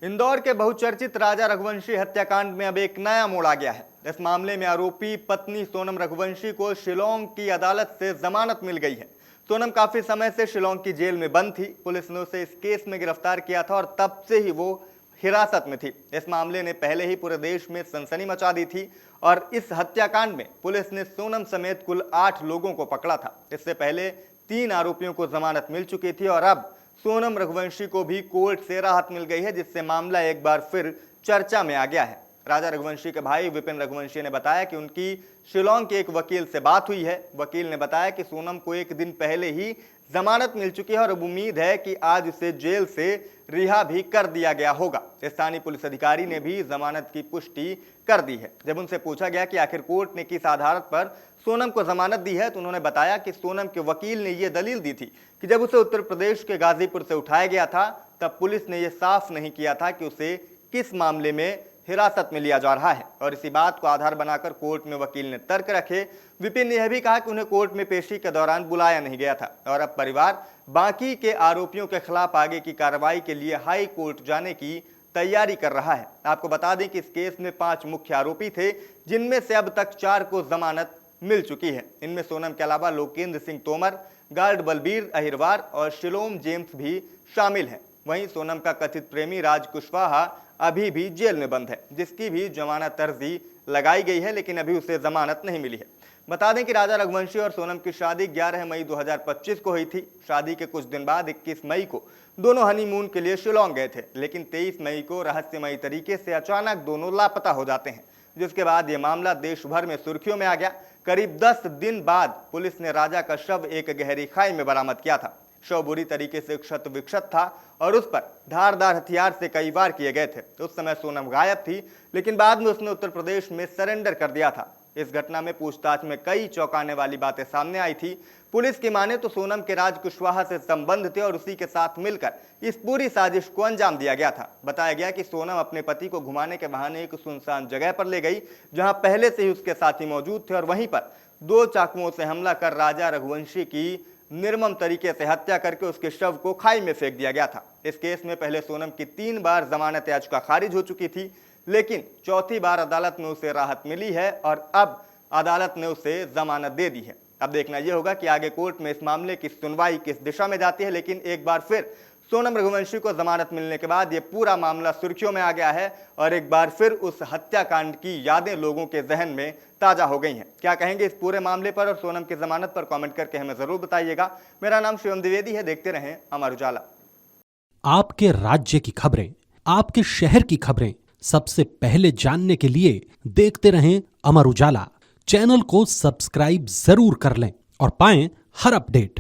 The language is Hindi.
इंदौर के बहुचर्चित राजा रघुवंशी हत्याकांड में अब एक नया मोड़ आ गया है। इस मामले में आरोपी पत्नी सोनम रघुवंशी को शिलोंग की अदालत से जमानत मिल गई है। सोनम काफी समय से शिलोंग की जेल में बंद थी। पुलिस ने उसे इस केस में गिरफ्तार किया था और तब से ही वो हिरासत में थी। इस मामले ने पहले ही पूरे देश में सनसनी मचा दी थी और इस हत्याकांड में पुलिस ने सोनम समेत कुल 8 लोगों को पकड़ा था। इससे पहले 3 आरोपियों को जमानत मिल चुकी थी और अब सोनम रघुवंशी को भी कोर्ट से राहत मिल गई है, जिससे मामला एक बार फिर चर्चा में आ गया है। राजा रघुवंशी के भाई विपिन रघुवंशी ने बताया कि उनकी शिलोंग के एक वकील से बात हुई है। वकील ने बताया कि सोनम को एक दिन पहले ही जमानत मिल चुकी है और अब उम्मीद है कि आज उसे जेल से रिहा भी कर दिया गया होगा। स्थानीय पुलिस अधिकारी ने भी जमानत की पुष्टि कर दी है। जब उनसे पूछा गया कि आखिर कोर्ट ने किस आधार पर सोनम को जमानत दी है, तो उन्होंने बताया कि सोनम के वकील ने यह दलील दी थी कि जब उसे उत्तर प्रदेश के गाजीपुर से उठाया गया था, तब पुलिस ने यह साफ नहीं किया था कि उसे किस मामले में हिरासत में लिया जा रहा है और इसी बात को आधार बनाकर कोर्ट में वकील ने तर्क रखे। विपिन ने यह भी कहा कि उन्हें कोर्ट में पेशी के दौरान बुलाया नहीं गया था और अब परिवार बाकी के आरोपियों के खिलाफ आगे की कार्रवाई के लिए हाई कोर्ट जाने की तैयारी कर रहा है। आपको बता दें कि इस केस में 5 मुख्य आरोपी थे, जिनमें से अब तक 4 को जमानत मिल चुकी है। इनमें सोनम के अलावा लोकेंद्र सिंह तोमर, गार्ड बलबीर अहिरवार और शिलोम जेम्स भी शामिल हैं। वहीं सोनम का कथित प्रेमी राज कुशवाहा अभी भी जेल में बंद है, जिसकी भी जमानत अर्जी लगाई गई है, लेकिन अभी उसे जमानत नहीं मिली है। बता दें कि राजा रघुवंशी और सोनम की शादी 11 मई 2025 को हुई थी। शादी के कुछ दिन बाद 21 मई को दोनों हनीमून के लिए शिलोंग गए थे, लेकिन 23 मई को रहस्यमयी तरीके से अचानक दोनों लापता हो जाते हैं, जिसके बाद यह मामला देश भर में सुर्खियों में आ गया। करीब 10 दिन बाद पुलिस ने राजा का शव एक गहरी खाई में बरामद किया था। शव बुरी तरीके से क्षत विक्षत था और उस पर धारदार हथियार से कई वार किए गए थे। उस समय सोनम गायब थी, लेकिन बाद में उसने उत्तर प्रदेश में सरेंडर कर दिया था। इस घटना में पूछताछ में कई चौंकाने वाली बातें सामने आई थी। पुलिस की माने तो सोनम के राज कुशवाहा से संबंध थे और उसी के साथ मिलकर इस पूरी साजिश को अंजाम दिया गया था। बताया गया कि सोनम अपने पति को घुमाने के बहाने एक सुनसान जगह पर ले गई, जहां पहले से ही उसके साथी मौजूद थे और वहीं पर 2 चाकुओं से हमला कर राजा रघुवंशी की निर्मम तरीके से हत्या करके उसके शव को खाई में फेंक दिया गया था। इस केस में पहले सोनम की 3 बार जमानत याचिका खारिज हो चुकी थी, लेकिन चौथी बार अदालत में उसे राहत मिली है और अब अदालत ने उसे जमानत दे दी है। अब देखना यह होगा कि आगे कोर्ट में इस मामले की सुनवाई किस दिशा में जाती है, लेकिन एक बार फिर सोनम रघुवंशी को जमानत मिलने के बाद यह पूरा मामला सुर्खियों में आ गया है और एक बार फिर उस हत्याकांड की यादें लोगों के जहन में ताजा हो गई हैं। क्या कहेंगे इस पूरे मामले पर और सोनम की जमानत पर कमेंट करके हमें जरूर बताइएगा। मेरा नाम शिवम द्विवेदी है। देखते रहें अमर उजाला। आपके राज्य की खबरें, आपके शहर की खबरें सबसे पहले जानने के लिए देखते रहें अमर उजाला। चैनल को सब्सक्राइब जरूर कर लें और पाएं हर अपडेट।